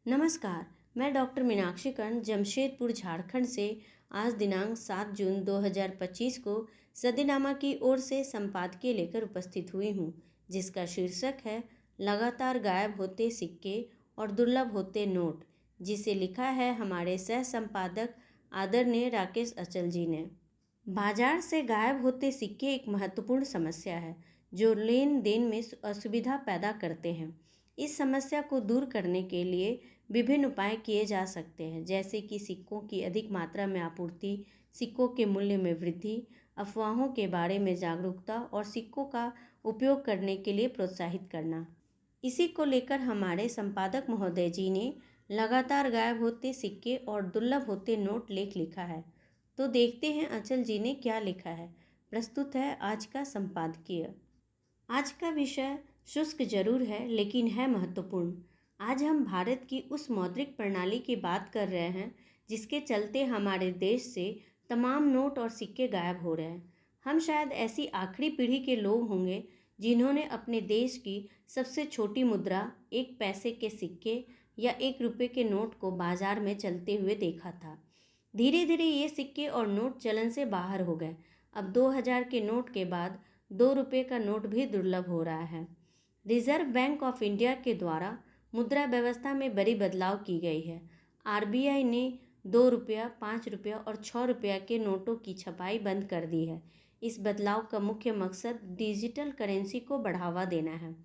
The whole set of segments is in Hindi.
नमस्कार। मैं डॉक्टर मीनाक्षी कर्ण जमशेदपुर झारखंड से आज दिनांक 7 जून 2025 को सदीनामा की ओर से संपादकीय लेकर उपस्थित हुई हूँ, जिसका शीर्षक है लगातार गायब होते सिक्के और दुर्लभ होते नोट, जिसे लिखा है हमारे सह संपादक आदरणीय राकेश अचल जी ने। बाजार से गायब होते सिक्के एक महत्वपूर्ण समस्या है जो लेन देन में असुविधा पैदा करते हैं। इस समस्या को दूर करने के लिए विभिन्न उपाय किए जा सकते हैं, जैसे कि सिक्कों की अधिक मात्रा में आपूर्ति, सिक्कों के मूल्य में वृद्धि, अफवाहों के बारे में जागरूकता और सिक्कों का उपयोग करने के लिए प्रोत्साहित करना। इसी को लेकर हमारे संपादक महोदय जी ने लगातार गायब होते सिक्के और दुर्लभ होते नोट लेख लिखा है। तो देखते हैं अचल जी ने क्या लिखा है। प्रस्तुत है आज का संपादकीय। आज का विषय शुष्क जरूर है, लेकिन है महत्वपूर्ण। आज हम भारत की उस मौद्रिक प्रणाली की बात कर रहे हैं जिसके चलते हमारे देश से तमाम नोट और सिक्के गायब हो रहे हैं। हम शायद ऐसी आखिरी पीढ़ी के लोग होंगे जिन्होंने अपने देश की सबसे छोटी मुद्रा, 1 पैसे के सिक्के या 1 रुपये के नोट को बाजार में चलते हुए देखा था। धीरे धीरे ये सिक्के और नोट चलन से बाहर हो गए। अब 2000 के नोट के बाद 2 रुपये का नोट भी दुर्लभ हो रहा है। रिजर्व बैंक ऑफ इंडिया के द्वारा मुद्रा व्यवस्था में बड़ी बदलाव की गई है। आरबीआई ने 2 रुपया, 5 रुपया और 6 रुपया के नोटों की छपाई बंद कर दी है। इस बदलाव का मुख्य मकसद डिजिटल करेंसी को बढ़ावा देना है।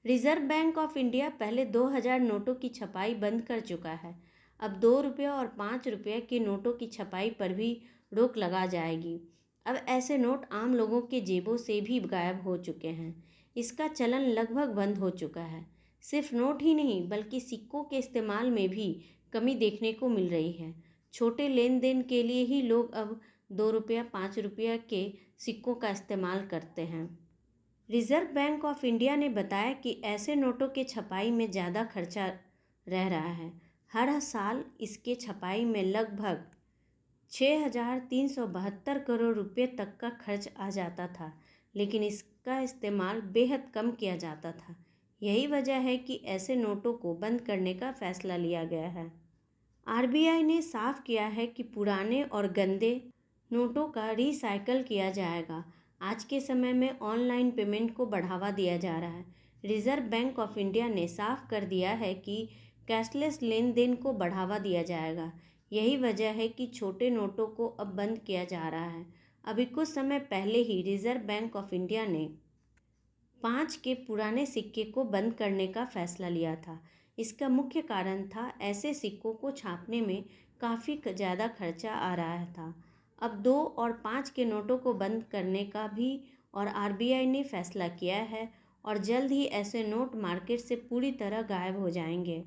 रिजर्व बैंक ऑफ इंडिया पहले 2000 नोटों की छपाई बंद कर चुका है। अब 2 रुपया और 5 रुपया के नोटों की छपाई पर भी रोक लगा जाएगी। अब ऐसे नोट आम लोगों के जेबों से भी गायब हो चुके हैं। इसका चलन लगभग बंद हो चुका है। सिर्फ नोट ही नहीं, बल्कि सिक्कों के इस्तेमाल में भी कमी देखने को मिल रही है। छोटे लेन देन के लिए ही लोग अब 2 रुपया, 5 रुपया के सिक्कों का इस्तेमाल करते हैं। रिजर्व बैंक ऑफ इंडिया ने बताया कि ऐसे नोटों के छपाई में ज़्यादा खर्चा रह रहा है। हर साल इसके छपाई में लगभग 6,372 करोड़ रुपए तक का खर्च आ जाता था, लेकिन इसका इस्तेमाल बेहद कम किया जाता था। यही वजह है कि ऐसे नोटों को बंद करने का फैसला लिया गया है। आरबीआई ने साफ किया है कि पुराने और गंदे नोटों का रिसाइकल किया जाएगा। आज के समय में ऑनलाइन पेमेंट को बढ़ावा दिया जा रहा है। रिजर्व बैंक ऑफ इंडिया ने साफ कर दिया है कि कैशलेस लेन देन को बढ़ावा दिया जाएगा। यही वजह है कि छोटे नोटों को अब बंद किया जा रहा है। अभी कुछ समय पहले ही रिजर्व बैंक ऑफ इंडिया ने 5 के पुराने सिक्के को बंद करने का फैसला लिया था। इसका मुख्य कारण था ऐसे सिक्कों को छापने में काफ़ी ज़्यादा खर्चा आ रहा था। अब 2 और 5 के नोटों को बंद करने का भी और आरबीआई ने फैसला किया है और जल्द ही ऐसे नोट मार्केट से पूरी तरह गायब हो जाएंगे।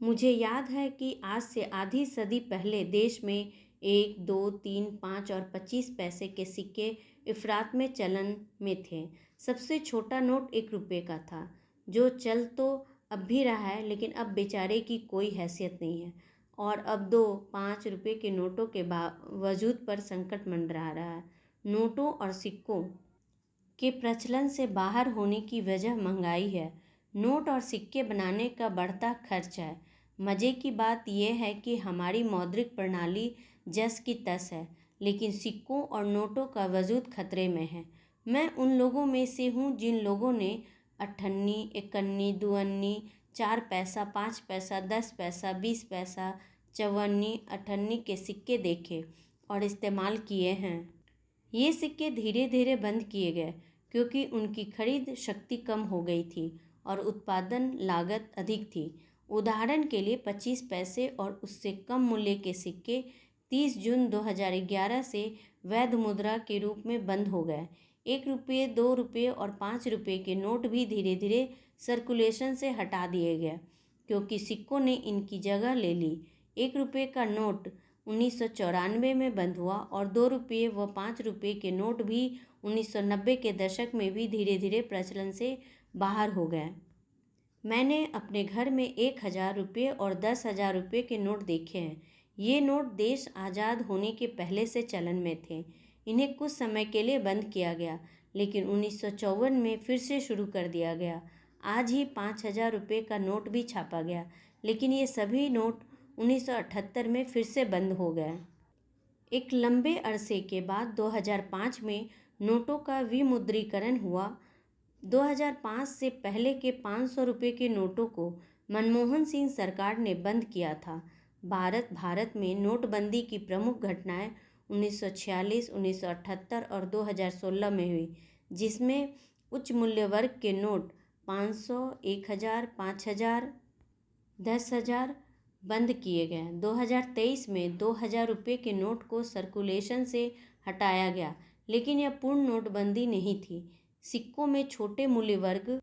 मुझे याद है कि आज से आधी सदी पहले देश में 1, 2, 3, 5 और 25 पैसे के सिक्के इफरात में चलन में थे। सबसे छोटा नोट 1 रुपये का था, जो चल तो अब भी रहा है, लेकिन अब बेचारे की कोई हैसियत नहीं है और अब 2, 5 रुपये के नोटों के वजूद पर संकट मंडरा रहा है। नोटों और सिक्कों के प्रचलन से बाहर होने की वजह महंगाई है। नोट और सिक्के बनाने का बढ़ता खर्च है। मज़े की बात यह है कि हमारी मौद्रिक प्रणाली जस की तस है, लेकिन सिक्कों और नोटों का वजूद खतरे में है। मैं उन लोगों में से हूँ जिन लोगों ने अठन्नी, इकन्नी, दुअन्नी, 4 पैसा, 5 पैसा, 10 पैसा, 20 पैसा, चवन्नी, अठन्नी के सिक्के देखे और इस्तेमाल किए हैं। ये सिक्के धीरे धीरे बंद किए गए क्योंकि उनकी खरीद शक्ति कम हो गई थी और उत्पादन लागत अधिक थी। उदाहरण के लिए 25 पैसे और उससे कम मूल्य के सिक्के 30 जून 2011 से वैध मुद्रा के रूप में बंद हो गए। 1 रुपये, 2 रुपये और 5 रुपये के नोट भी धीरे धीरे सर्कुलेशन से हटा दिए गए क्योंकि सिक्कों ने इनकी जगह ले ली। 1 रुपये का नोट 1994 में बंद हुआ और 2 रुपये व 5 रुपये के नोट भी 1990 के दशक में भी धीरे धीरे प्रचलन से बाहर हो गए। मैंने अपने घर में 1,000 रुपये और 10,000 रुपये के नोट देखे हैं। ये नोट देश आज़ाद होने के पहले से चलन में थे। इन्हें कुछ समय के लिए बंद किया गया, लेकिन 1954 में फिर से शुरू कर दिया गया। आज ही 5,000 रुपये का नोट भी छापा गया, लेकिन ये सभी नोट 1978 में फिर से बंद हो गए। एक लंबे अरसे के बाद 2005 में नोटों का विमुद्रीकरण हुआ। 2005 से पहले के 500 रुपये के नोटों को मनमोहन सिंह सरकार ने बंद किया था। भारत में नोटबंदी की प्रमुख घटनाएं 1946, 1978 और 2016 में हुई, जिसमें उच्च मूल्य वर्ग के नोट 500, 1000, 5000, 10,000 बंद किए गए। 2023 में 2000 रुपये के नोट को सर्कुलेशन से हटाया गया, लेकिन यह पूर्ण नोटबंदी नहीं थी। सिक्कों में छोटे मूल्य वर्ग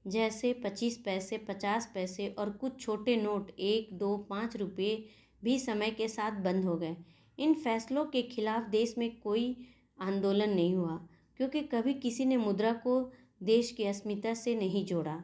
जैसे 25 पैसे, 50 पैसे और कुछ छोटे नोट 1, 2, 5 रुपये भी समय के साथ बंद हो गए। इन फैसलों के खिलाफ देश में कोई आंदोलन नहीं हुआ, क्योंकि कभी किसी ने मुद्रा को देश की अस्मिता से नहीं जोड़ा।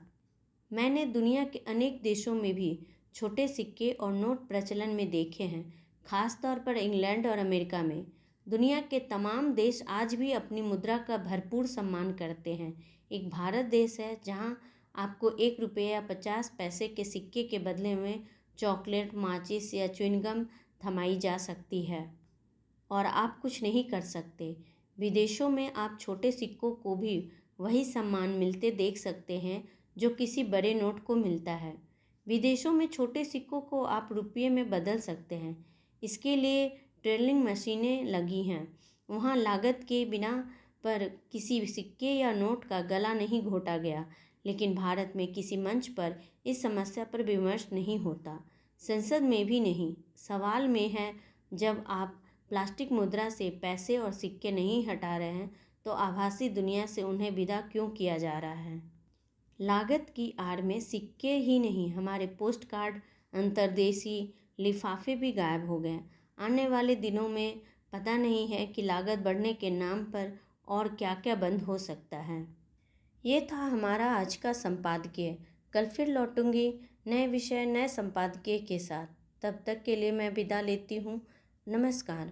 मैंने दुनिया के अनेक देशों में भी छोटे सिक्के और नोट प्रचलन में देखे हैं, खासतौर पर इंग्लैंड और अमेरिका में। दुनिया के तमाम देश आज भी अपनी मुद्रा का भरपूर सम्मान करते हैं। एक भारत देश है जहां आपको 1 रुपये या 50 पैसे के सिक्के के बदले में चॉकलेट, माचिस या च्युइंगम थमाई जा सकती है और आप कुछ नहीं कर सकते। विदेशों में आप छोटे सिक्कों को भी वही सम्मान मिलते देख सकते हैं जो किसी बड़े नोट को मिलता है। विदेशों में छोटे सिक्कों को आप रुपये में बदल सकते हैं। इसके लिए ट्रेलिंग मशीनें लगी हैं। वहाँ लागत के बिना पर किसी सिक्के या नोट का गला नहीं घोटा गया। लेकिन भारत में किसी मंच पर इस समस्या पर विमर्श नहीं होता, संसद में भी नहीं। सवाल में है, जब आप प्लास्टिक मुद्रा से पैसे और सिक्के नहीं हटा रहे हैं तो आभासी दुनिया से उन्हें विदा क्यों किया जा रहा है। लागत की आड़ में सिक्के ही नहीं, हमारे पोस्ट कार्ड, अंतर्देशीय लिफाफे भी गायब हो गए। आने वाले दिनों में पता नहीं है कि लागत बढ़ने के नाम पर और क्या क्या बंद हो सकता है। ये था हमारा आज का संपादकीय। कल फिर लौटूंगी नए विषय, नए संपादकीय के साथ। तब तक के लिए मैं विदा लेती हूँ। नमस्कार।